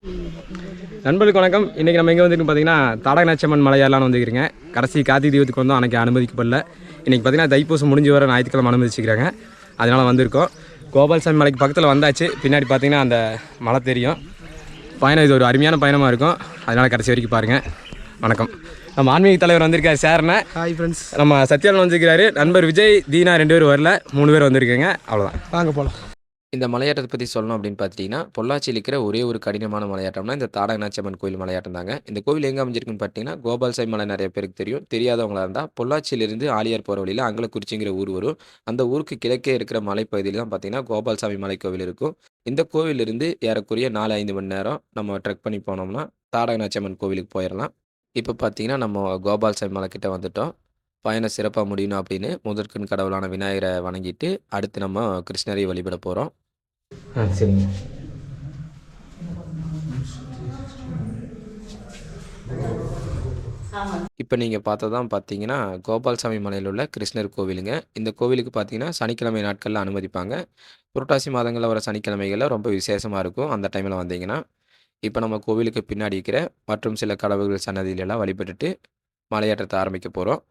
நண்பர்களுக்கு வணக்கம். இன்றைக்கி நம்ம எங்கே வந்துருக்கு பார்த்தீங்கன்னா தாடகநாச்சியம்மன் மலையாலாம் வந்துருக்கிறீங்க. கடைசி கார்த்திகை தீபத்துக்கு வந்தோம், அன்றைக்கி அனுமதிக்கப்படல. இன்றைக்கி பார்த்தீங்கன்னா தைப்பூசம் முடிஞ்சு வர ஞாயிற்றுக்கிழமை அனுமதிச்சுக்கிறாங்க. அதனால் வந்திருக்கோம். கோபால்சாமி மலைக்கு பக்கத்தில் வந்தாச்சு. பின்னாடி பார்த்தீங்கன்னா அந்த மலை தெரியும். பயணம் இது ஒரு அருமையான பயணமாக இருக்கும். அதனால் கடைசி வரைக்கும் பாருங்கள். வணக்கம். நம்ம ஆன்மீக தலைவர் வந்திருக்காரு சார்ண்ணே. Hi friends. நம்ம சத்யானன் வந்திருக்கிறாரு. நண்பர் விஜய், தீனா 2 பேர் வரல, 3 பேர் வந்திருக்கீங்க. அவ்வளோதான், வாங்க போகலாம். இந்த மலையாட்டத்தை பற்றி சொல்லணும் அப்படின்னு பார்த்துட்டிங்கன்னா, பொள்ளாச்சியில் இருக்கிற ஒரே ஒரு கடினமான மலையாட்டம்னா இந்த தாடகநாச்சியம்மன் கோயில் மலையாட்டம் தாங்க. இந்த கோவில் எங்கே அமைஞ்சிருக்குன்னு பார்த்தீங்கன்னா, கோபால்சாமி மலை நிறைய பேருக்கு தெரியும். தெரியாதவங்களா இருந்தால் பொள்ளாச்சியிலிருந்து ஆலியார் போகிற வழியில் அங்கலக்குறிச்சிங்கிற ஊர் வரும். அந்த ஊருக்கு கிழக்கே இருக்கிற மலைப்பகுதியில் தான் பார்த்தீங்கன்னா கோபால்சாமி மலை கோவில் இருக்கும். இந்த கோவிலிருந்து ஏறக்குறைய 4-5 மணி நேரம் நம்ம ட்ரெக் பண்ணி போனோம்னா தாடகநாச்சியம்மன் கோவிலுக்கு போயிடலாம். இப்போ பார்த்தீங்கன்னா நம்ம கோபால்சாமி மலை கிட்ட வந்துட்டோம். பயணம் சிறப்பாக முடியணும் அப்படின்னு முதற்கண் கடவுளான விநாயகரை வணங்கிட்டு அடுத்து நம்ம கிருஷ்ணரை வழிபட போகிறோம். சரிங்க. இப்போ நீங்கள் பார்த்ததான் பார்த்தீங்கன்னா கோபால்சாமி மலையில் உள்ள கிருஷ்ணர் கோவிலுங்க. இந்த கோவிலுக்கு பார்த்தீங்கன்னா சனிக்கிழமை நாட்களில் அனுமதிப்பாங்க. புரட்டாசி மாதங்களில் வர சனிக்கிழமைகளில் ரொம்ப விசேஷமாக இருக்கும் அந்த டைமில் வந்தீங்கன்னா. இப்போ நம்ம கோவிலுக்கு பின்னாடி இருக்கிற மற்றும் சில கடவுள்கள் சன்னதியிலெல்லாம் வழிபட்டுட்டு மலையேற்றத்தை ஆரம்பிக்க போகிறோம்.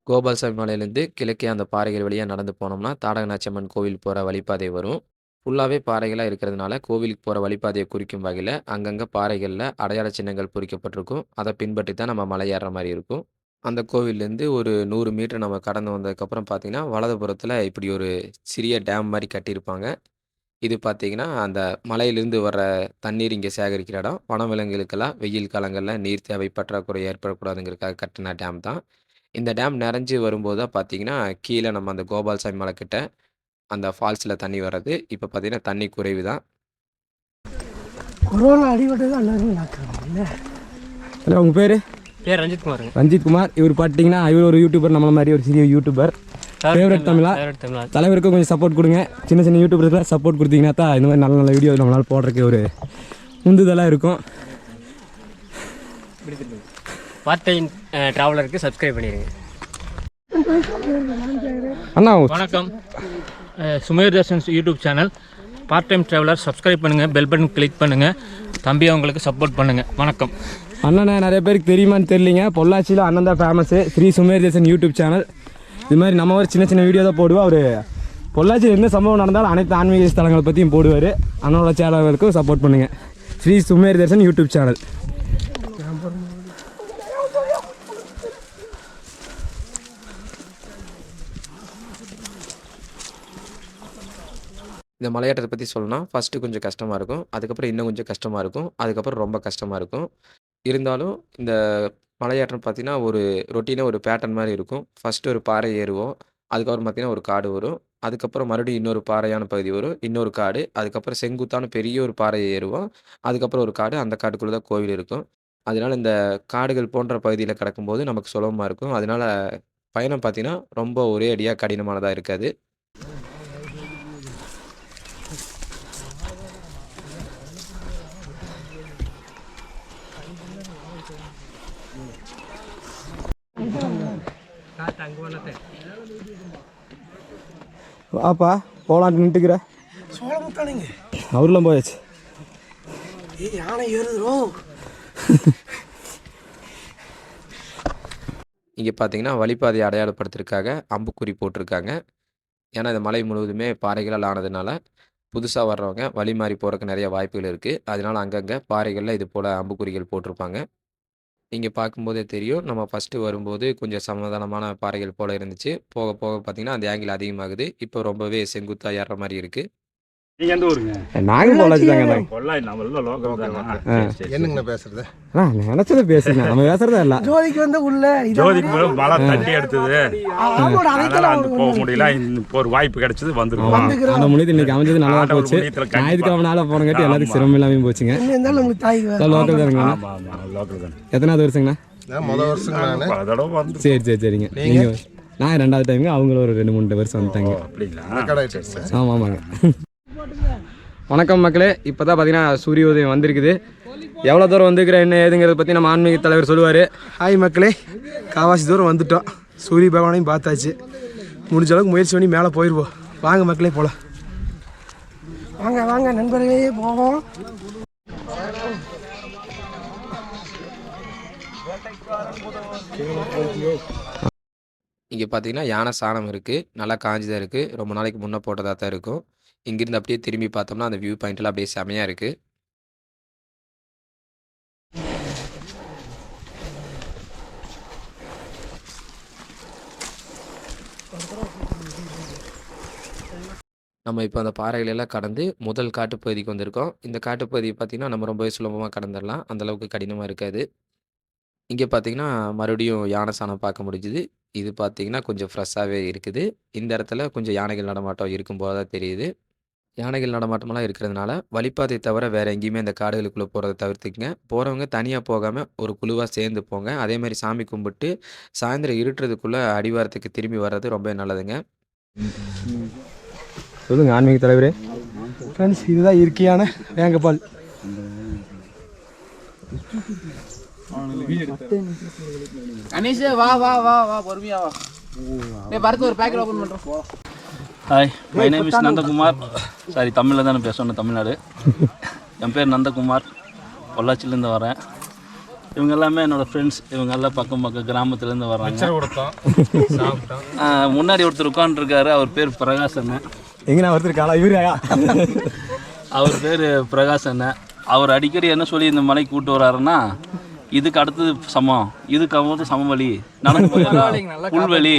கோபால்சாமி மலையிலேருந்து கிழக்கே அந்த பாறைகள் வழியாக நடந்து போனோம்னா தாடகநாச்சியம்மன் கோவில் போகிற வழிபாதை வரும். ஃபுல்லாகவே பாறைகளாக இருக்கிறதுனால கோவிலுக்கு போகிற வழிபாதையை குறிக்கும் வகையில் அங்கங்கே பாறைகளில் அடையாள சின்னங்கள் பொறிக்கப்பட்டிருக்கும். அதை பின்பற்றி தான் நம்ம மலை ஏறுற மாதிரி இருக்கும். அந்த கோவில்லேருந்து ஒரு 100 மீட்டர் நம்ம கடந்து வந்ததுக்கப்புறம் பார்த்தீங்கன்னா வலதுபுறத்தில் இப்படி ஒரு சிறிய டேம் மாதிரி கட்டியிருப்பாங்க. இது பார்த்தீங்கன்னா அந்த மலையிலிருந்து வர்ற தண்ணீர் இங்கே சேகரிக்கிற இடம். வனவிலங்குகளுக்கெல்லாம் வெயில் காலங்களில் நீர் தேவை பற்றாக்குறை ஏற்படக்கூடாதுங்கிறதுக்காக கட்டின டேம் தான். இந்த டேம் நிறைஞ்சு வரும்போது தான் பார்த்தீங்கன்னா கீழே நம்ம அந்த கோபால்சாமி மலைக்கிட்ட அந்த ஃபால்ஸில் தண்ணி வர்றது. இப்போ பார்த்தீங்கன்னா தண்ணி குறைவு தான். கொரோனா அடிபட்டது எல்லாரும் நாக்குறாங்க. ஹலோ, உங்கள் பேர்? பேர் ரஞ்சித்குமார். ரஞ்சித்குமார். இவர் பார்த்தீங்கன்னா இவர் ஒரு யூடியூபர், நம்மள மாதிரி ஒரு சிறிய யூடியூபர். ஃபேவரட் தமிழா. தலைவருக்கும் கொஞ்சம் சப்போர்ட் கொடுங்க. சின்ன சின்ன யூடியூபர்ஸ்லாம் சப்போர்ட் கொடுத்தீங்கன்னா தான் இந்த மாதிரி நல்ல நல்ல வீடியோ நம்மளால் போடுறதுக்கு ஒரு உந்துதலாக இருக்கும். பார்ட் டைம் ட்ராவலருக்கு சப்ஸ்கிரைப் பண்ணிடுங்க. அண்ணா வணக்கம். Sumer darshans YouTube channel part time traveller subscribe பண்ணுங்கள், பெல் பட்டன் கிளிக் பண்ணுங்கள், தம்பி அவங்களுக்கு சப்போர்ட் பண்ணுங்கள். வணக்கம். அண்ணனை நிறைய பேருக்கு தெரியுமான்னு தெரியலிங்க. பொள்ளாச்சியில் அண்ணன் தான் famous. Sri Sumer Darshan YouTube channel. இது மாதிரி நம்ம ஒரு சின்ன சின்ன வீடியோ தான் போடுவோம். அவர் பொள்ளாச்சியில் எந்த சம்பவம் நடந்தாலும் அனைத்து ஆன்மீக ஸ்தலங்களை பற்றியும் போடுவார். அண்ணனோட சேனலுக்கும் சப்போர்ட் பண்ணுங்கள். Sri Sumer Darshan YouTube channel. இந்த மலையேற்றத்தை பற்றி சொல்லணும்னா ஃபஸ்ட்டு கொஞ்சம் கஷ்டமாக இருக்கும். அதுக்கப்புறம் இன்னும் கொஞ்சம் கஷ்டமாக இருக்கும். அதுக்கப்புறம் ரொம்ப கஷ்டமாக இருக்கும். இருந்தாலும் இந்த மலையேற்றம் பார்த்தீங்கன்னா ஒரு ரொட்டீனாக ஒரு பேட்டர்ன் மாதிரி இருக்கும். ஃபஸ்ட்டு ஒரு பாறை ஏறுவோம். அதுக்கப்புறம் பார்த்தீங்கன்னா ஒரு காடு வரும். அதுக்கப்புறம் மறுபடியும் இன்னொரு பாறையான பகுதி வரும். இன்னொரு காடு. அதுக்கப்புறம் செங்குத்தான பெரிய ஒரு பாறையை ஏறுவோம். அதுக்கப்புறம் ஒரு காடு. அந்த காட்டுக்குள்ளே தான் கோவில் இருக்கும். அதனால இந்த காடுகள் போன்ற பகுதியில் கிடக்கும்போது நமக்கு சுலபமாக இருக்கும். அதனால பயணம் பார்த்தீங்கன்னா ரொம்ப ஒரே அடியாக கடினமானதாக இருக்காது. வாப்பா போகலான்ட்டு நின்றுக்கிற சோளமுத்தானுங்க அவர்லாம் போயாச்சு. யானை ஏறுதுரும். இங்கே பார்த்தீங்கன்னா வழிபாதையை அடையாளப்படுத்துறதுக்காக அம்புக்குறி போட்டிருக்காங்க. ஏன்னா இந்த மலை முழுவதுமே பாறைகளால் ஆனதுனால புதுசாக வர்றவங்க வழி மாறி போகிறதுக்கு நிறைய வாய்ப்புகள் இருக்குது. அதனால் அங்கங்கே பாறைகளில் இது போல் அம்புக்குறிகள் போட்டிருப்பாங்க. இங்கே பார்க்கும்போதே தெரியும். நம்ம ஃபஸ்ட்டு வரும்போது கொஞ்சம் சமாதானமான பாறைகள் போல் இருந்துச்சு. போக போக பார்த்தீங்கன்னா அந்த ஆங்கிள் அதிகமாகுது. இப்போ ரொம்பவே செங்குத்தாக ஏறுற மாதிரி இருக்குது. நீங்க எந்த ஊருங்க? நாங்கள் பொள்ளாச்சி தாங்க. பொள்ளாச்சி நம்மள லோக்கல் தானா? என்னங்க பேசுறது? நினைச்சதை பேசுங்க, நம்ம பேசுறதா இல்லை. ஜோதிக்கு வந்து உள்ள ஜோதிக்கு மழை தட்டி எடுத்தது, அதனால அந்த போக முடியல. இப்போ ஒரு வாய்ப்பு கிடைச்சது, வந்துருக்கோம். அந்த முடிவு இன்னைக்கு அமைஞ்சது நல்லா போச்சு. ஞாயிற்றுக்கிழமை நாள போனங்காட்டி எல்லாத்துக்கும் சிரமம் இல்லாமல் போச்சுங்க. நமக்கு தாய் லோக்கல் தானுங்க. லோக்கல் தான். எத்தனாவது வருஷங்கண்ணா? முதல் வருஷம். அதோட வந்து சரி சரிங்க. நீங்கள் நான் 2வது டைமுங்க. அவங்க ஒரு 2-3 வருஷம் வந்துட்டாங்க. அப்படிங்களா? ஆமாம் ஆமாங்க. வணக்கம் மக்களே. இப்போ தான் பார்த்தீங்கன்னா சூரிய உதயம் வந்திருக்குது. எவ்வளோ தூரம் வந்துக்கிறேன் என்ன ஏதுங்கிறத பற்றி நம்ம ஆன்மீக தலைவர் சொல்லுவார். ஹாய் மக்களே, காவாசி தூரம் வந்துட்டோம். சூரிய பகவானையும் பார்த்தாச்சு. முடிஞ்ச அளவுக்கு முயற்சி பண்ணி மேலே போயிடுவோம். வாங்க மக்களே போகலாம். வாங்க வாங்க நண்பர்களே போவோம். இங்கே பார்த்தீங்கன்னா யானை சாணம் இருக்குது, நல்லா காஞ்சிதான் இருக்குது, ரொம்ப நாளைக்கு முன்னே போட்டதாக தான் இருக்கும். இங்கேருந்து அப்படியே திரும்பி பார்த்தோம்னா அந்த வியூ பாயிண்ட்லாம் அப்படியே செமையாக இருக்குது. நம்ம இப்போ அந்த பாறைகளெல்லாம் கடந்து முதல் காட்டுப்பகுதிக்கு வந்திருக்கோம். இந்த காட்டுப்பகுதி பார்த்திங்கன்னா நம்ம ரொம்பவே சுலபமாக கடந்துடலாம், அந்தளவுக்கு கடினமாக இருக்காது. இங்கே பார்த்தீங்கன்னா மறுபடியும் யானை சாணம் பார்க்க முடிஞ்சுது. இது பார்த்தீங்கன்னா கொஞ்சம் ஃப்ரெஷ்ஷாகவே இருக்குது. இந்த இடத்துல கொஞ்சம் யானைகள் நடமாட்டம் இருக்கும்போது தான் தெரியுது. யானைகள் நடமாட்டமெல்லாம் இருக்கிறதுனால வழிப்பாதை தவிர வேறு எங்கேயுமே இந்த காடுகளுக்குள்ளே போகிறத தவிர்த்துக்குங்க. போகிறவங்க தனியாக போகாமல் ஒரு குழுவாக சேர்ந்து போங்க. அதே மாதிரி சாமி கும்பிட்டு சாயந்தரம் இருட்டுறதுக்குள்ளே அடிவாரத்துக்கு திரும்பி வர்றது ரொம்ப நல்லதுங்க. சொல்லுங்கள் ஆன்மீக தலைவரே. ஃப்ரெண்ட்ஸ், இதுதான் இயற்கையான வேங்கப்பால். Hi, my name is Nandakumar. Sorry, தமிழில் தான் பேசணும், தமிழ்நாடு. என் பேர் நந்தகுமார், பொள்ளாச்சிலேருந்து வரேன். இவங்க எல்லாமே என்னோடய ஃப்ரெண்ட்ஸ். இவங்க எல்லாம் பக்கம் கிராமத்துலேருந்து வர்றாங்க. முன்னாடி ஒருத்தர் உட்காந்துருக்காரு, அவர் பேர் பிரகாஷ். எங்கண்ணா ஒருத்தர் காலா இவரையா? அவர் பேர் பிரகாஷ் அண்ணன். அவர் அடிக்கடி என்ன சொல்லி இந்த மலைக்கு கூப்பிட்டு வர்றாருன்னா, இதுக்கு அடுத்தது சமம், இதுக்கு அவ்வளோ சமவெளி, நடந்து போயிடலாம், புல்வெளி,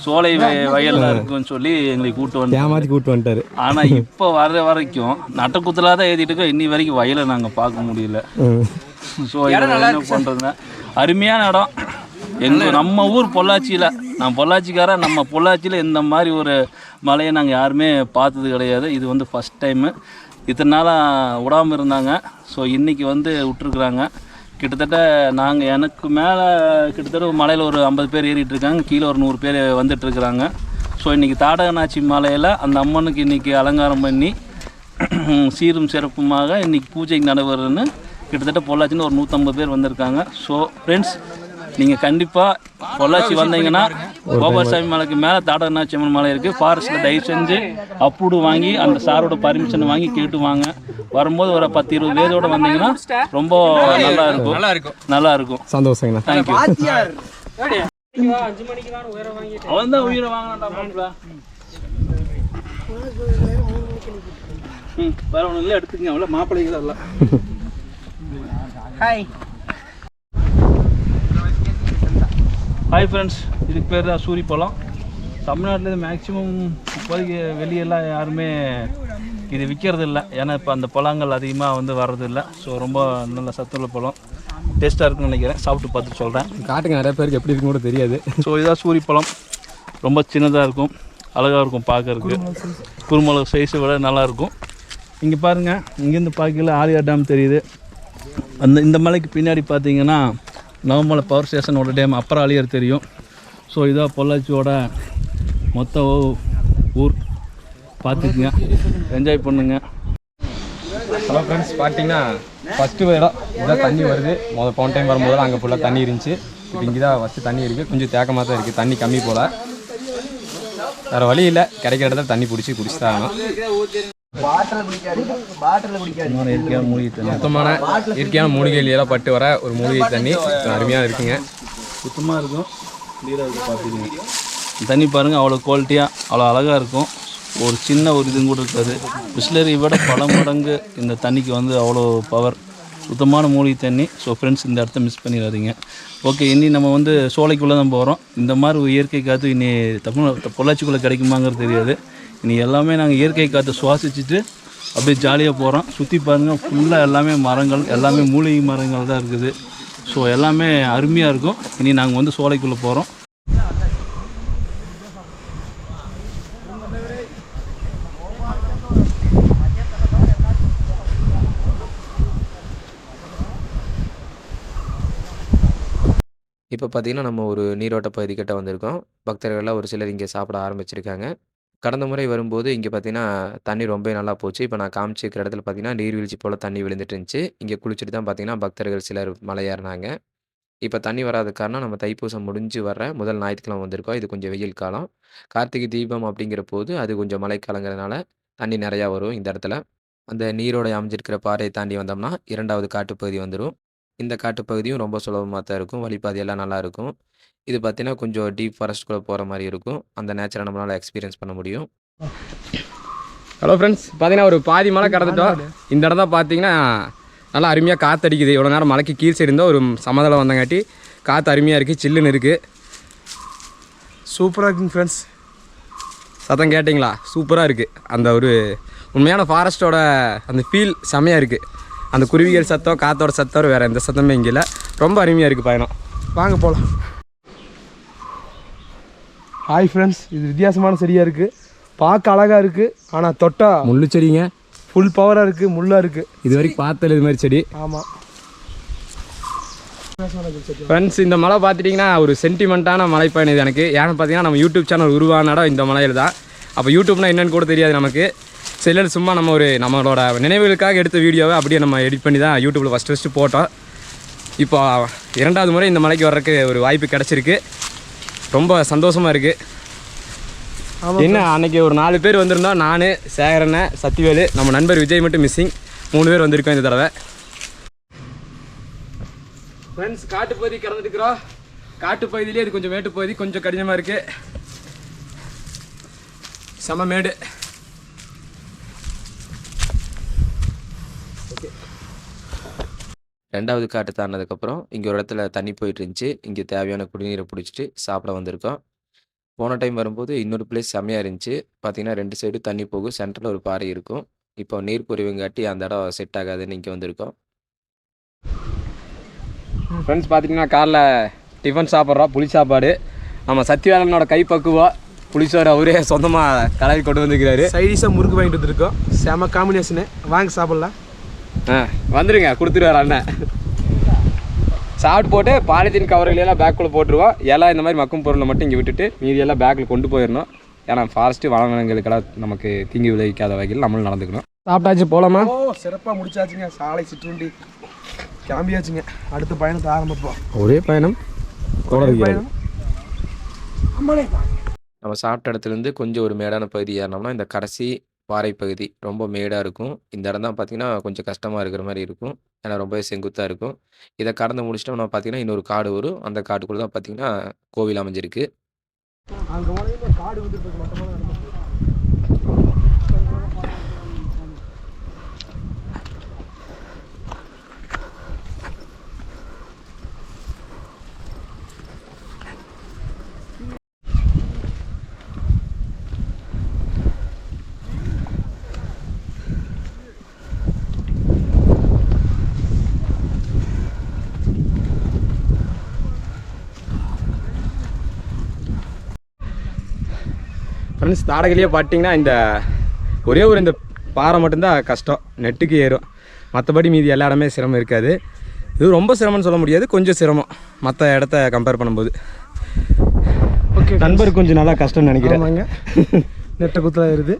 சோலை வயலில் இருக்குன்னு சொல்லி எங்களுக்கு கூப்பிட்டு வந்துட்டாரு. ஆனால் இப்போ வர்ற வரைக்கும் நட்டக்குத்தலாக தான் ஏற்றிட்டு இருக்கோம். இன்னி வரைக்கும் வயலை நாங்கள் பார்க்க முடியல. ஸோ என்ன பண்ணுறதுன்னா, அருமையான இடம். நம்ம ஊர் பொள்ளாச்சியில், நான் பொள்ளாச்சிக்காரன், நம்ம பொள்ளாச்சியில் இந்த மாதிரி ஒரு மலையை நாங்கள் யாருமே பார்த்தது கிடையாது. இது வந்து ஃபஸ்ட் டைமு. இத்தனை நாளாக விடாமல் இருந்தாங்க. ஸோ இன்றைக்கி விட்டுருக்குறாங்க. கிட்டத்தட்ட நாங்கள் எனக்கு மேலே கிட்டத்தட்ட மலையில் ஒரு 50 பேர் ஏறிட்டு இருக்காங்க, கீழே ஒரு 100 பேர் வந்துட்டுருக்குறாங்க. ஸோ இன்றைக்கி தாடகநாச்சி மலையில் அந்த அம்மனுக்கு இன்றைக்கி அலங்காரம் பண்ணி சீரும் சிறப்புமாக இன்றைக்கி பூஜைக்கு நடைபெறுன்னு கிட்டத்தட்ட பொள்ளாச்சின்னு ஒரு 150 பேர் வந்திருக்காங்க. ஸோ ஃப்ரெண்ட்ஸ், நீங்கள் கண்டிப்பாக பொள்ளாச்சி வந்தீங்கன்னா கோபால்சாமி மலைக்கு மேலே தாடகநாச்சி அம்மன் மலை இருக்குது. ஃபாரஸ்ட்டில் தயவு செஞ்சு அப்ரூவ் வாங்கி அந்த சாரோட பர்மிஷன் வாங்கி கேட்டு வாங்க. வரும்போது ஒரு 10-20 பேரோட வந்தீங்கன்னா ரொம்ப நல்லா இருக்கும். சந்தோஷங்கண்ணா. தேங்க்யூ. அவன் தான் உயிரை வாங்கினான்டா. வேற ஒன்றும் இல்லை, எடுத்துக்கங்க. அவ்வளோ மாப்பிள்ளைகள் எல்லாம். ஹாய் ஃப்ரெண்ட்ஸ், இதுக்கு பேர் தான் சூரி பழம். தமிழ்நாட்டில் மேக்ஸிமம் இப்போதைக்கு வெளியெல்லாம் யாருமே இது விற்கிறது இல்லை. ஏன்னா இப்போ அந்த பழங்கள் அதிகமாக வர்றதில்லை. ஸோ ரொம்ப நல்ல சத்துள்ள பழம், டேஸ்ட்டாக இருக்குன்னு நினைக்கிறேன். சாப்பிட்டு பார்த்துட்டு சொல்கிறேன். காட்டுக்கு நிறைய பேருக்கு எப்படி இருக்குன்னு கூட தெரியாது. ஸோ இதான் சூரி பழம். ரொம்ப சின்னதாக இருக்கும், அழகாக இருக்கும் பார்க்கறதுக்கு. குருமிளகு சைஸை விட நல்லாயிருக்கும். இங்கே பாருங்கள், இங்கேருந்து பார்க்கல ஆலியார் டேம் தெரியுது. இந்த மலைக்கு பின்னாடி பார்த்தீங்கன்னா நவமலை பவர் ஸ்டேஷனோட டேம் அப்பர் ஆலியார் தெரியும். ஸோ இதான் பொள்ளாச்சியோட மொத்த ஊர். பார்த்துக்குங்க, என்ஜாய் பண்ணுங்க. ஹலோ ஃப்ரெண்ட்ஸ், பார்த்தீங்கன்னா ஃபஸ்ட்டு இடம் இதான் தண்ணி வருது. போன டைம் வரும்போது அங்கே ஃபுல்லாக தண்ணி இருந்துச்சு. இப்போ இங்கே தான் ஃபஸ்ட்டு தண்ணி இருக்குது. கொஞ்சம் தேக்கமாக தான் இருக்குது, தண்ணி கம்மி போல். வேறு வழி இல்லை, கிடைக்கிற இடத்துல தண்ணி பிடிச்சி தான் ஆகணும். சுத்தமான இயற்கையான மூலிகையிலாம் பட்டு வர ஒரு மூலிகை தண்ணி அருமையாக இருக்குங்க. சுத்தமாக இருக்கும், நீராக இருக்குது. பார்த்துக்குங்க, தண்ணி பாருங்கள், அவ்வளோ குவாலிட்டியாக அவ்வளோ அழகாக இருக்கும். ஒரு சின்ன ஒரு இதுவும் கூட இருக்காது. பிஸ்லரியை விட பல மடங்கு இந்த தண்ணிக்கு அவ்வளோ பவர். சுத்தமான மூலிகை தண்ணி. ஸோ ஃப்ரெண்ட்ஸ், இந்த இடத்த மிஸ் பண்ணிடாதீங்க. ஓகே, இனி நம்ம சோலைக்குள்ளே தான் போகிறோம். இந்த மாதிரி ஒரு இயற்கை காற்று இனி பொள்ளாச்சிக்குள்ளே கிடைக்குமாங்கிறது தெரியாது. இனி எல்லாமே நாங்கள் இயற்கை காற்று சுவாசிச்சுட்டு அப்படியே ஜாலியாக போகிறோம். சுற்றி பாருங்கள், ஃபுல்லாக எல்லாமே மரங்கள், எல்லாமே மூலிகை மரங்கள் தான் இருக்குது. ஸோ எல்லாமே அருமையாக இருக்கும். இனி நாங்கள் சோலைக்குள்ளே போகிறோம். இப்போ பார்த்தீங்கன்னா நம்ம ஒரு நீரோட்ட பகுதிக்கிட்ட வந்திருக்கோம். பக்தர்கள்லாம் ஒரு சிலர் இங்கே சாப்பிட ஆரம்பிச்சிருக்காங்க. கடந்த முறை வரும்போது இங்கே பார்த்தீங்கன்னா, தண்ணி ரொம்பவே நல்லா போச்சு. இப்ப நான் காமிச்சிருக்கிற இடத்துல பார்த்தீங்கன்னா, நீர்வீழ்ச்சி போல தண்ணி விழுந்துட்டு இருந்துச்சு. இங்க குளிச்சுட்டு தான் பார்த்தீங்கன்னா, பக்தர்கள் சிலர் மலை ஏறுனாங்க. இப்ப தண்ணி வராத காரணம் நம்ம தைப்பூசம் முடிஞ்சு வர்ற முதல் ஞாயித்துக்கிழமை வந்திருக்கோம். இது கொஞ்சம் வெயில் காலம். கார்த்திகை தீபம் அப்படிங்கிறபோது, அது கொஞ்சம் மழைக்காலங்கிறதுனால தண்ணி நெறையா வரும் இந்த இடத்துல. அந்த நீரோடை அமைஞ்சிருக்கிற பாறைய தாண்டி வந்தோம்னா, 2வது காட்டுப்பகுதி வந்துரும். இந்த காட்டுப்பகுதியும் ரொம்ப சுலபமா தான் இருக்கும். வழிப்பாதையெல்லாம் நல்லாருக்கும். இது பார்த்தீங்கன்னா, கொஞ்சம் டீப் ஃபாரஸ்ட்குள்ள போற மாரி இருக்கும். அந்த நேச்சர நம்மளால எக்ஸ்பீரியன்ஸ் பண்ண முடியும். ஹலோ ஃப்ரெண்ட்ஸ், பார்த்தீங்கன்னா ஒரு பாதி மலை கடந்துட்டோம். இந்த இடம் தான் பார்த்தீங்கன்னா நல்லா அருமையாக காற்றடிக்குது. இவ்வளோ நேரம் மலைக்கு கீழ் சைடு இருந்தால் ஒரு சமதளம் வந்தங்காட்டி காற்று அருமையாக இருக்குது, சில்லுன்னு இருக்குது. சூப்பராக இருக்குங்க ஃப்ரெண்ட்ஸ். சத்தம் கேட்டிங்களா? சூப்பராக இருக்குது. அந்த ஒரு உண்மையான ஃபாரஸ்ட்டோட அந்த ஃபீல் செம்மையாக இருக்குது. அந்த குருவிகள் சத்தம், காற்றோட சத்தம், வேறு எந்த சத்தமே இங்கே இல்லை. ரொம்ப அருமையாக இருக்குது பயணம். வாங்க போகலாம். ஹாய் ஃப்ரெண்ட்ஸ், இது வித்தியாசமான செடியாக இருக்குது. பார்க்க அழகாக இருக்குது, ஆனால் தொட்டா முள்ளு செடிங்க, ஃபுல் பவராக இருக்குது, முள்ளாக இருக்குது. இது வரைக்கும் பார்த்தல இது மாதிரி செடி. ஆமாம் ஃப்ரெண்ட்ஸ், இந்த மலை பார்த்துட்டிங்கன்னா ஒரு சென்டிமெண்ட்டான மலை பயணம் இது எனக்கு. ஏன்னு பார்த்தீங்கன்னா நம்ம யூடியூப் சேனல் உருவான இடம் இந்த மலையில் தான். அப்போ யூடியூப்னா என்னென்னு கூட தெரியாது நமக்கு. சிலர் சும்மா நம்ம ஒரு நம்மளோட நினைவுகளுக்காக எடுத்த வீடியோவை அப்படியே நம்ம எடிட் பண்ணி தான் யூடியூப்பில் ஃபஸ்ட்டு போட்டோம். இப்போ 2வது முறை இந்த மலைக்கு வர்றதுக்கு ஒரு வாய்ப்பு கிடச்சிருக்கு. ரொம்ப சந்தோஷமாக இருக்குது. என்ன அன்றைக்கி ஒரு 4 பேர் வந்திருந்தோம். நான், சேகரண்ண, சத்திவேலு, நம்ம நண்பர் விஜய் மட்டும் மிஸ்ஸிங். 3 பேர் வந்திருக்கோம் இந்த தடவை. ஃப்ரெண்ட்ஸ், காட்டுப்பகுதி கடந்துட்டுருக்குறோம். காட்டுப்பகுதியிலே இது கொஞ்சம் மேட்டுப்பகுதி, கொஞ்சம் கடினமாக இருக்குது. செம மேடு. 2வது காட்டு தாண்டினதுக்கப்புறம் இங்கே ஒரு இடத்துல தண்ணி போயிட்டு இருந்துச்சு. இங்கே தேவையான குடிநீரை பிடிச்சிட்டு சாப்பிட வந்திருக்கோம். போன டைம் வரும்போது இன்னொரு பிளேஸ் செம்மையாக இருந்துச்சு. பார்த்தீங்கன்னா 2 சைடும் தண்ணி போகும். சென்டரில் ஒரு பாறை இருக்கும். இப்போ நீர் குறைவுங்காட்டி அந்த இடம் செட் ஆகாதுன்னு இங்கே வந்திருக்கோம். ஃப்ரெண்ட்ஸ், பார்த்தீங்கன்னா காலைல டிஃபன் சாப்பிட்றோம், புளி சாப்பாடு. நம்ம சத்யவேலனோட கைப்பக்குவம் புளிசோறு அவரே சொந்தமாக கலவி கொண்டு வந்துருக்கிறாரு. சைடிஷாக முறுக்கு வாங்கிட்டு வந்துருக்கோம். செம காம்பினேஷனு. வாங்க சாப்பிட்லாம். வந்துடுங்க, கொடுத்துருவார் அண்ணன். சாப்பிட்டு போட்டு பாலித்தீன் கவர்களெல்லாம் பேக்குள்ளே போட்டுருவோம். எல்லாம் இந்த மாதிரி மக்கும் பொருளை மட்டும் இங்கே விட்டுட்டு மீதியெல்லாம் பேக்கில் கொண்டு போயிடணும். ஏன்னா ஃபாரஸ்ட்டு வனவிலங்குகளுக்கெல்லாம் நமக்கு தீங்கு விளைவிக்காத வகையில் நம்மளும் நடந்துக்கணும். சாப்பிட்டாச்சு, போகலாமா? ஓ, சிறப்பாக முடிச்சாச்சுங்க. சாலை சிற்றுண்டி கிளம்பியாச்சுங்க. அடுத்த பயணத்தை ஆரம்பிப்போம். ஒரே பயணம் பயணம். நம்ம சாப்பிட்ட இடத்துலேருந்து கொஞ்சம் ஒரு மேடான பகுதி ஏறினோம்னா இந்த கடைசி பாறை பகுதி ரொம்ப மேடாக இருக்கும். இந்த இடம் தான் பார்த்தீங்கன்னா கொஞ்சம் கஷ்டமாக இருக்கிற மாதிரி இருக்கும். ஏன்னா ரொம்பவே செங்குத்தாக இருக்கும். இதை கடந்து முடிச்சிட்டோம்னா பார்த்தீங்கன்னா இன்னொரு காடு வரும். அந்த காட்டுக்குள்ளே தான் பார்த்தீங்கன்னா கோவில் அமைஞ்சிருக்கு. அங்கே போனீங்கன்னா காடு வந்துட்டு மொத்தமாக ஃப்ரெண்ட்ஸ், தாடகையிலேயே பார்த்தீங்கன்னா இந்த ஒரே ஒரு இந்த பாறை மட்டும்தான் கஷ்டம், நெட்டுக்கு ஏறும். மற்றபடி மீதி எல்லா இடமே சிரமம் இருக்காது. இது ரொம்ப சிரமம்னு சொல்ல முடியாது, கொஞ்சம் சிரமம் மற்ற இடத்த கம்பேர் பண்ணும்போது. ஓகே, நண்பருக்கு கொஞ்சம் நல்லா கஷ்டம்னு நினைக்கிறேன். ஆமாங்க, நெட்டை குத்தலாம் ஏறுது.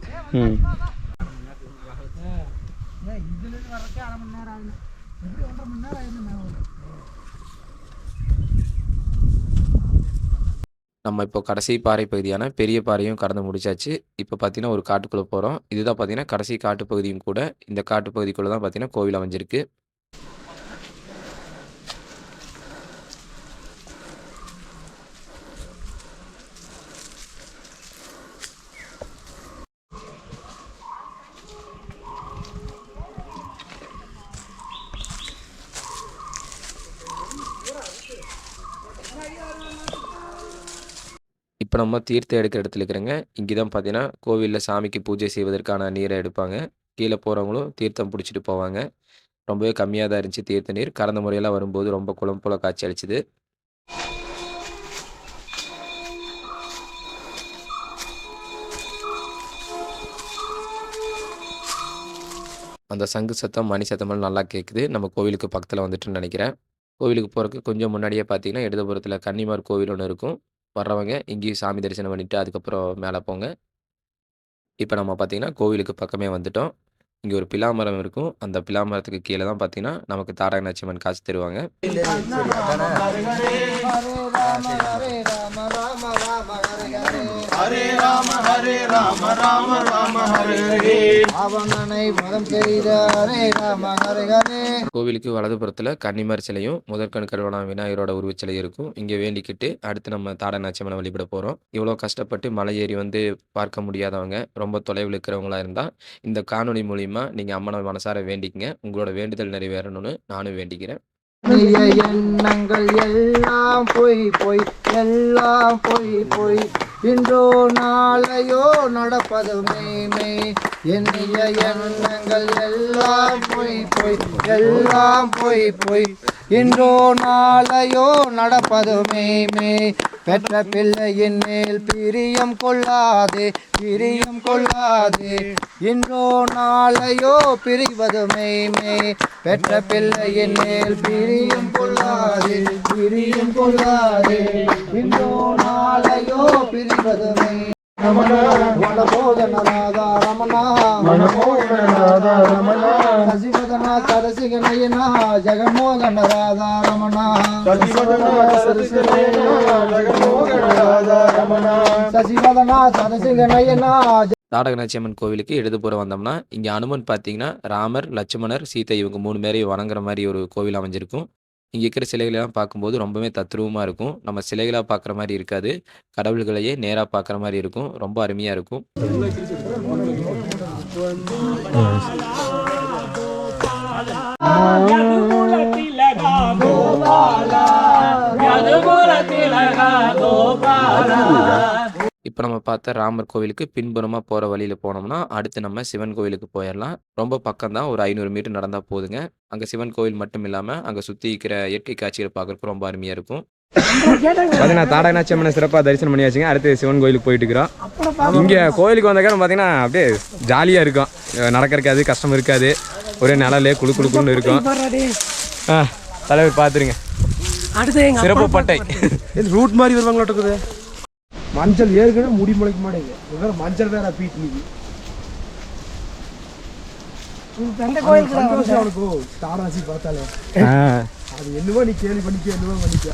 நம்ம இப்போ கடைசி பாறை பகுதியான பெரிய பாறையும் கடந்து முடிச்சாச்சு. இப்போ பார்த்தீங்கன்னா ஒரு காட்டுக்குள்ளே போகிறோம். இதுதான் பார்த்தீங்கன்னா கடைசி காட்டுப்பகுதியும் கூட. இந்த காட்டுப்பகுதிக்குள்ளே தான் பார்த்தீங்கன்னா கோவில் அமைஞ்சிருக்கு. இப்போ நம்ம தீர்த்தம் எடுக்கிற இடத்துல இருக்கிறேங்க. இங்கே தான் பார்த்தீங்கன்னா கோவிலில் சாமிக்கு பூஜை செய்வதற்கான நீரை எடுப்பாங்க. கீழே போகிறவங்களும் தீர்த்தம் பிடிச்சிட்டு போவாங்க. ரொம்பவே கம்மியாக தான் இருந்துச்சு தீர்த்த நீர். கடந்த முறையெல்லாம் வரும்போது ரொம்ப குளம் போல காட்சி அளிச்சுது. அந்த சங்கு சத்தம், மணி சத்தமெல்லாம் நல்லா கேட்குது. நம்ம கோவிலுக்கு பக்கத்தில் வந்துட்டுன்னு நினைக்கிறேன். கோவிலுக்கு போகிறதுக்கு கொஞ்சம் முன்னாடியே பார்த்தீங்கன்னா இடதுபுறத்தில் கன்னிமார் கோவில் ஒன்று இருக்கும். வர்றவங்க இங்கேயும் சாமி தரிசனம் பண்ணிவிட்டு அதுக்கப்புறம் மேலே போங்க. இப்போ நம்ம பார்த்தீங்கன்னா கோவிலுக்கு பக்கமே வந்துட்டோம். இங்கே ஒரு பிலா மரம் இருக்கும். அந்த பிலா மரத்துக்கு கீழே தான் பார்த்தீங்கன்னா நமக்கு தாடக நாச்சியம்மன் காட்சி தருவாங்க. கோவிலுக்கு வலதுபுறத்தில் கன்னிமார் சிலையும் முதற்கண் கடவுளான விநாயகரோட உருவச்சிலை இருக்கும். இங்கே வேண்டிக்கிட்டு அடுத்து நம்ம தாடக நாச்சியம்மனை வழிபட போகிறோம். இவ்வளோ கஷ்டப்பட்டு மலை ஏறி வந்து பார்க்க முடியாதவங்க, ரொம்ப தொலைவில் இருக்கிறவங்களா இருந்தால் இந்த காணொளி மூலிமா நீங்கள் அம்மனை மனசார வேண்டிக்கங்க. உங்களோட வேண்டுதல் நிறைவேறணும்னு நானும் வேண்டிக்கிறேன். எண்ணங்கள் எல்லாம் போய் போய் எல்லாம் போய் போய் இன்றோ நாளையோ நடப்பது மெய்மை. எண்ணிய எண்ணங்கள் எல்லாம் போய் போய் எல்லாம் போய் போய் இன்றோ நாளையோ நடப்பது மெய்மை. பெற்ற பிள்ளையின் மேல் பிரியம் கொள்ளாதே பிரியம் கொள்ளாதே இன்றோ நாளையோ பிரிவது மெய்மை. பெற்ற பிள்ளையின் மேல் பிரியம் கொள்ளாதே பிரியம் கொள்ளாதே இன்றோ நாளையோ பிரிவது மெய்மை. வனபோதனராதா ரமணா வனபோதனராதா ரமணா சசிவதனா சரசிகனயனா ஜெகமோகனராதா ரமணா சசிவதனா சரசிகனயனா ஜெகமோகனராதா ரமணா சசிவதனா சரசிகனயனா. தாடக நாச்சியம்மன் கோவிலுக்கு இடதுபுறம் வந்தோம்னா இங்கே அனுமன் பார்த்தீங்கன்னா ராமர், லட்சுமணர், சீதை இவங்க 3 பேரையும் வணங்குற மாதிரி ஒரு கோவில் அமைஞ்சிருக்கும். இங்கே இருக்கிற சிலைகளெல்லாம் பார்க்கும்போது ரொம்பவே தத்ரூபமாக இருக்கும். நம்ம சிலைகளாக பார்க்குற மாதிரி இருக்காது, கடவுள்களையே நேராக பார்க்குற மாதிரி இருக்கும். ரொம்ப அருமையாக இருக்கும். இப்போ நம்ம பார்த்த ராமர் கோவிலுக்கு பின்புறமாக போகிற வழியில் போனோம்னா அடுத்து நம்ம சிவன் கோவிலுக்கு போயிடலாம். ரொம்ப பக்கம்தான், ஒரு 500 மீட்டர் நடந்தால் போதுங்க. அங்கே சிவன் கோவில் மட்டும் இல்லாமல் அங்கே சுற்றி இருக்கிற இயற்கை காட்சிகளை பார்க்குறதுக்கு ரொம்ப அருமையாக இருக்கும். பார்த்தீங்கன்னா தாடக நாச்சியம்மனை சிறப்பாக தரிசனம் பண்ணியாச்சுங்க. அடுத்து சிவன் கோயிலுக்கு போயிட்டு இருக்கிறோம். இங்கே கோயிலுக்கு வந்தக்காரம் பார்த்தீங்கன்னா அப்படியே ஜாலியாக இருக்கும். நடக்கிறதுக்கு அது கஷ்டம் இருக்காது. ஒரே நிழலே குழு குழுக்குன்னு இருக்கும். தலைவர் பார்த்துருங்க, சிறப்பு பட்டை ரூட் மாதிரி வருவாங்களாட்டுக்குது. மஞ்சள் ஏற்கனவே முடி முளைக்க மாட்டேங்குது, மஞ்சள் வேற பீட் நீ அவனுக்கு தாடாசி பார்த்தாலே அது என்னவோ நீ கேள்வி பண்ணிக்க என்னவோ பண்ணிக்க.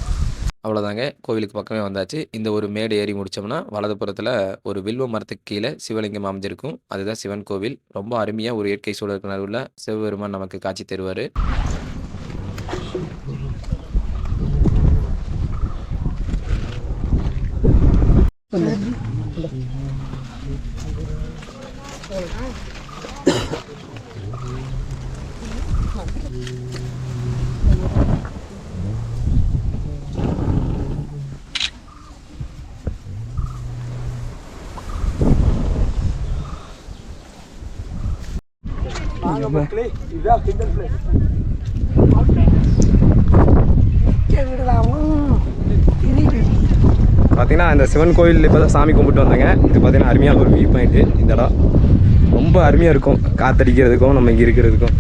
அவ்வளோதாங்க, கோவிலுக்கு பக்கமே வந்தாச்சு. இந்த ஒரு மேடு ஏறி முடித்தோம்னா வலதுபுறத்தில் ஒரு வில்வ மரத்துக்கு கீழே சிவலிங்கம் அமைஞ்சிருக்கும். அதுதான் சிவன் கோவில். ரொம்ப அருமையாக ஒரு இயற்கை சூழலுக்கு நடுவில் சிவபெருமான் நமக்கு காட்சி தருவார். பார்த்தீங்கன்னா இந்த சிவன் கோயில் இப்போ தான் சாமி கும்பிட்டு வந்தாங்க. இது பார்த்தீங்கன்னா அருமையான ஒரு வியூ பாயிண்ட்டு. இந்த இடம் ரொம்ப அருமையாக இருக்கும், காற்றடிக்கிறதுக்கும் நம்ம இங்கே இருக்கிறதுக்கும்.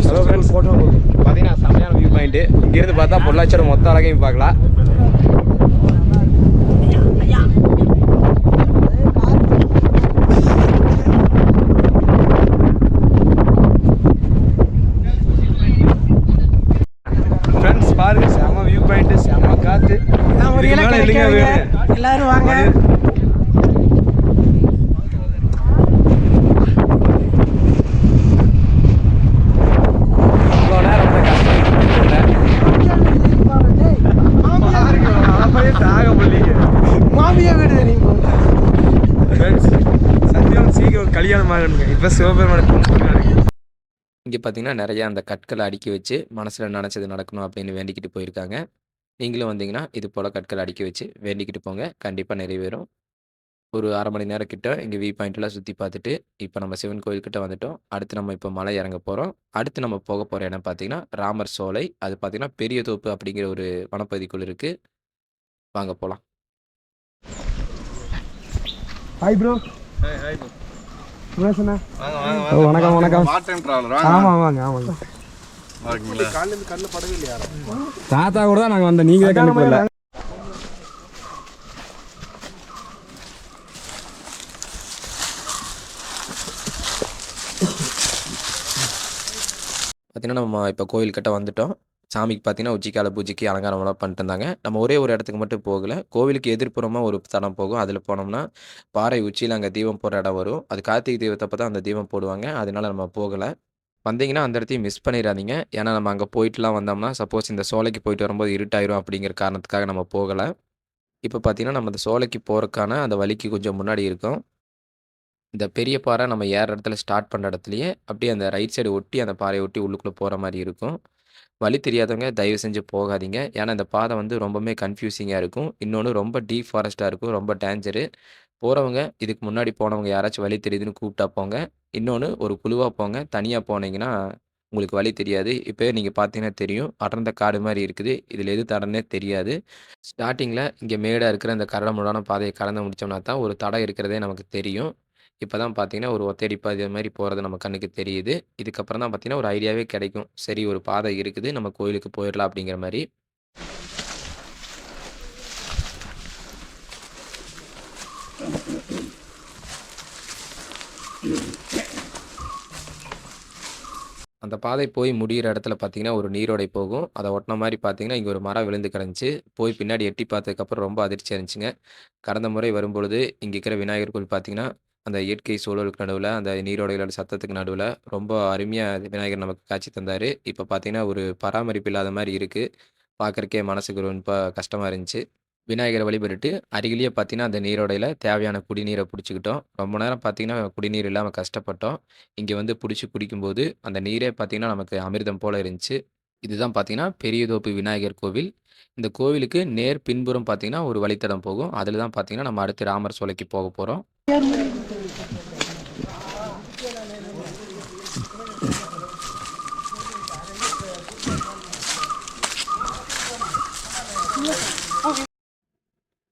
ஹலோ ஃப்ரெண்ட்ஸ், ஃபோட்டோ பார்த்தீங்கன்னா செம்மையான வியூ பாயிண்ட்டு. இங்கேருந்து பார்த்தா பொள்ளாச்சியோட மொத்த அழகையும் பார்க்கலாம். ஃப்ரெண்ட்ஸ் பாருங்க, செம வியூ பாயிண்ட், செம காத்து. எல்லாரும் வாங்க. இவ்வளோ நேரம் வந்து மாமியா வீடு தெரியுமா ஃப்ரெண்ட்ஸ்? சத்தியம் சீக்கிரம் கல்யாணம் ஆகணுங்க. இப்போ சிவபெருமான இங்கே பார்த்தீங்கன்னா நிறையா அந்த கற்களை அடுக்கி வச்சு மனசில் நினச்சது நடக்கணும் அப்படின்னு வேண்டிக்கிட்டு போயிருக்காங்க. நீங்களும் வந்தீங்கன்னா இது போல் கற்களை அடுக்கி வச்சு வேண்டிக்கிட்டு போங்க, கண்டிப்பாக நிறைவேறும். ஒரு 1/2 மணி நேரம் கிட்ட இங்கே வியூ பாயிண்ட்லாம் சுற்றி பார்த்துட்டு இப்போ நம்ம சிவன் கோயில்கிட்ட வந்துட்டோம். அடுத்து நம்ம இப்போ மலை இறங்க போகிறோம். அடுத்து நம்ம போக போகிற இடம் பார்த்தீங்கன்னா ராமர் சோலை. அது பார்த்தீங்கன்னா பெரிய தோப்பு அப்படிங்கிற ஒரு வனப்பகுதிக்குள் இருக்குது. வாங்க போகலாம். Hi bro. Hi bro. வணக்கம் வணக்கம். ஆமாம் வாங்க ஆமாங்க. தாத்தா கூட தான் நாங்கள் வந்தோம், நீங்கள் தான் கண்டிப்பாக இல்லை. பார்த்தீங்கன்னா நம்ம இப்போ கோயில்கிட்ட வந்துட்டோம். சாமிக்கு பார்த்தீங்கன்னா உச்சிக்கால பூஜைக்கு அலங்காரம்லாம் பண்ணிட்டு இருந்தாங்க. நம்ம ஒரே ஒரு இடத்துக்கு மட்டும் போகல. கோவிலுக்கு எதிர்ப்புறமா ஒரு தடம் போகும். அதில போனோம்னா பாறை உச்சியில அங்க தீபம் போடுற இடம் வரும். அது கார்த்திகை தீபத்தப்ப தான் அந்த தீபம் போடுவாங்க. அதனால நம்ம போகல. வந்தீங்கன்னா அந்த இடத்தையும் மிஸ் பண்ணிறாதீங்க. ஏன்னா நம்ம அங்க போயிட்டுலாம் வந்தோம்னா, சப்போஸ் இந்த சோலைக்கு போயிட்டு வரும்போது இருட்டாயிரும் அப்படிங்கிற காரணத்துக்காக நம்ம போகல. இப்ப பார்த்தீங்கன்னா, நம்ம அந்த சோலைக்கு போறக்கான அந்த வழிக்கு கொஞ்சம் முன்னாடி இருக்கோம். இந்த பெரிய பாறை நம்ம ஏறுற இடத்துல ஸ்டார்ட் பண்ற இடத்துலயே, அப்படியே அந்த ரைட் சைடு ஒட்டி அந்த பாறைய ஒட்டி உள்ளுக்குள்ள போற மாரி இருக்கும். வழி தெரியாதவங்க தயவு செஞ்சு போகாதீங்க. ஏன்னா இந்த பாதை வந்து ரொம்பவுமே கன்ஃப்யூசிங்கா இருக்கும். இன்னொன்னு ரொம்ப டீப் ஃபாரஸ்ட்டா இருக்கும். ரொம்ப டேஞ்சரு. போறவங்க இதுக்கு முன்னாடி போனவங்க யாராச்சும் வழி தெரியுதுன்னு கூப்பிட்டா போங்க. இன்னொன்னு ஒரு குழுவா போங்க. தனியா போனீங்கன்னா, உங்களுக்கு வழி தெரியாது. இப்பவே நீங்க பார்த்தீங்கன்னா தெரியும். அடர்ந்த காடு மாரி இருக்குது. இதில எது தடம்னே தெரியாது. ஸ்டார்ட்டிங்ல இங்க மேடா இருக்கிற இந்த கரடுமுரடான பாதைய கடந்து முடிச்சோம்னா தான் ஒரு தடம் இருக்கிறதே நமக்கு தெரியும். இப்ப தான் பார்த்தீங்கன்னா, ஒரு ஒத்தையடி பாதை மாரி போறது நம்ம கண்ணுக்கு தெரியுது. இதுக்கப்புறம் தான் பார்த்தீங்கன்னா, ஒரு ஐடியாவே கிடைக்கும். சரி ஒரு பாதை இருக்குது. நம்ம கோயிலுக்கு போயிரலாம் அப்படிங்கிற மாரி. அந்த பாதை போய் முடியிற இடத்துல பார்த்தீங்கன்னா, ஒரு நீரோடை போகும். அத ஒட்டுன மாரி பார்த்தீங்கன்னா, இங்க ஒரு மரம் விழுந்து கிடந்துச்சு. போய் பின்னாடி எட்டி பார்த்ததுக்கப்புறம் ரொம்ப அதிர்ச்சியா இருந்துச்சுங்க. கடந்த முறை வரும்பொழுது, இங்க இருக்கிற விநாயகர் கோவில் பார்த்தீங்கன்னா, அந்த இயற்கை சூழலுக்கு நடுவுல, அந்த நீரோடைகளோட சத்தத்துக்கு நடுவுல ரொம்ப அருமையா விநாயகர் நமக்கு காட்சி தந்தாரு. இப்ப பார்த்தீங்கன்னா, ஒரு பராமரிப்பு இல்லாத மாரி இருக்கு. பார்க்கறக்கே மனசுக்கு ரொம்ப கஷ்டமா இருந்துச்சு. விநாயகர வழிபட்டுட்டு, அருகிலேயே பார்த்தீங்கன்னா, அந்த நீரோடையில தேவையான குடிநீர புடிச்சுக்கிட்டோம். ரொம்ப நேரம் பார்த்தீங்கன்னா, குடிநீர் இல்லாம கஷ்டப்பட்டோம். இங்க வந்து புடிச்சு குடிக்கும்போது, அந்த நீரே பார்த்தீங்கன்னா, நமக்கு அமிர்தம் போல இருந்துச்சு. இதுதான் பார்த்தீங்கன்னா, பெரியதோப்பு விநாயகர் கோவில். இந்த கோவிலுக்கு நேர் பின்புறம் பார்த்தீங்கன்னா, ஒரு வழித்தடம் போகும். அதில தான் பார்த்தீங்கன்னா, நம்ம அடுத்து ராமர் சோலைக்கு போகப்போறோம்.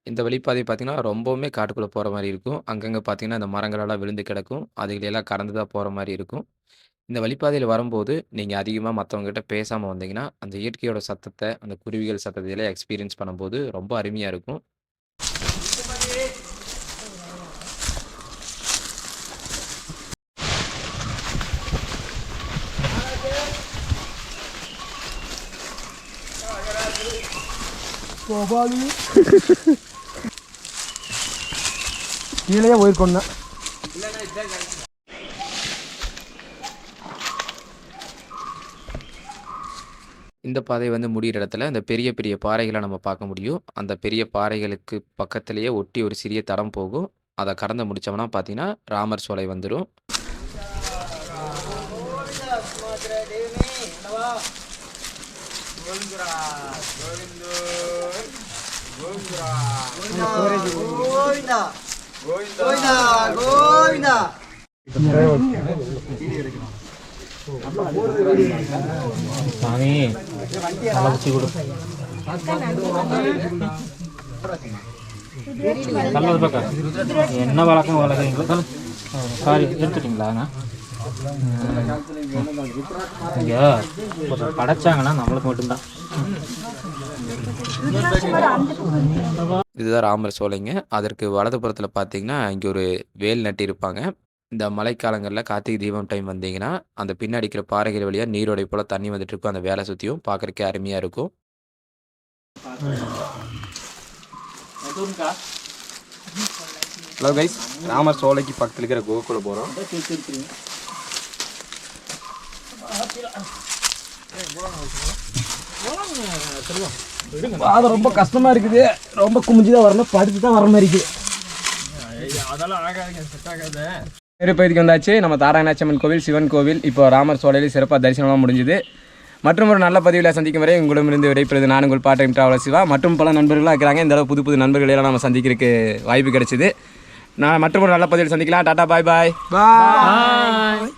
இந்த வழிப்பாதை பார்த்தீங்கன்னா, ரொம்பவுமே காட்டுக்குள்ள போற மாரி இருக்கும். அங்கங்க பார்த்தீங்கன்னா, இந்த மரங்களெல்லாம் விழுந்து கிடக்கும். அதுகளெல்லாம் கடந்து தான் போற மாரி இருக்கும். இந்த வழிப்பாதையில வரும்போது, நீங்க அதிகமா மத்தவங்ககிட்ட பேசாம வந்தீங்கன்னா, அந்த இயற்கையோட சத்தத்த, அந்த குருவிகள் சத்தத்தையெல்லாம் எக்ஸ்பீரியன்ஸ் பண்ணும்போது ரொம்ப அருமையா இருக்கும். கீழே போயிருக்கோம். இந்த பாதை வந்து முடியிற இடத்துல, அந்த பெரிய பெரிய பாறைகள நம்ம பார்க்க முடியும். அந்த பெரிய பாறைகளுக்கு பக்கத்திலேயே ஒட்டி ஒரு சிறிய தடம் போகும். அத கடந்து முடிச்சோம்னா பார்த்தீங்கன்னா, ராமர் சோலை வந்துரும். சாமி வளர்ச்சி கொடு. நல்லது பக்கா. என்ன வழக்கம் வளர்க்குறீங்களோ சாரி எடுத்துட்டீங்களாங்க. இங்கே கொஞ்சம் படைச்சாங்கன்னா நம்மளுக்கு மட்டும்தான். இதுதான் ராமர் சோலைங்க. அதற்கு வலதுபுறத்தில பார்த்தீங்கன்னா, இங்க ஒரு வேல் நட்டிருப்பாங்க. இந்த மழைக்காலங்கள்ல கார்த்திகை தீபம் டைம் வந்தீங்கன்னா, அந்த பின்னாடி இருக்கிற பாறைகள் வழியா நீரோடை போல தண்ணி வந்துட்டுருக்கும். அந்த வேல சுத்தியும் பார்க்கறக்கே அருமையா இருக்கும். ஹலோ கைஸ், ராமர் சோலைக்கு பக்கத்துல இருக்கிற குகைக்குள்ள போறோம். பாதை ரொம்ப கஷ்டமா இருக்குது. ரொம்ப குமிஞ்சு தான் வரணும். படுத்து தான் வர மாதிரி இருக்குது. பகுதிக்கு வந்தாச்சு. நம்ம தாரகநாச்சியம்மன் கோவில், சிவன் கோவில், இப்போ ராமர் சோலையில் சிறப்பாக தரிசனமாக முடிஞ்சுது. மற்றும் ஒரு நல்ல பதிவில் சந்திக்கும் வரை உங்களிடமிருந்து விடைபெறுவது நான் உங்கள் பார்ட் டைம் டிராவலர் சிவா. மற்றும் பல நண்பர்களாக இருக்கிறாங்க. இந்த அளவு புது புது நண்பர்களெல்லாம் நம்ம சந்திக்கிறதுக்கு வாய்ப்பு கிடைச்சிது. நான் மற்றும் ஒரு நல்ல பதிவில் சந்திக்கலாம். டாடா, பாய் பாய். பாய்.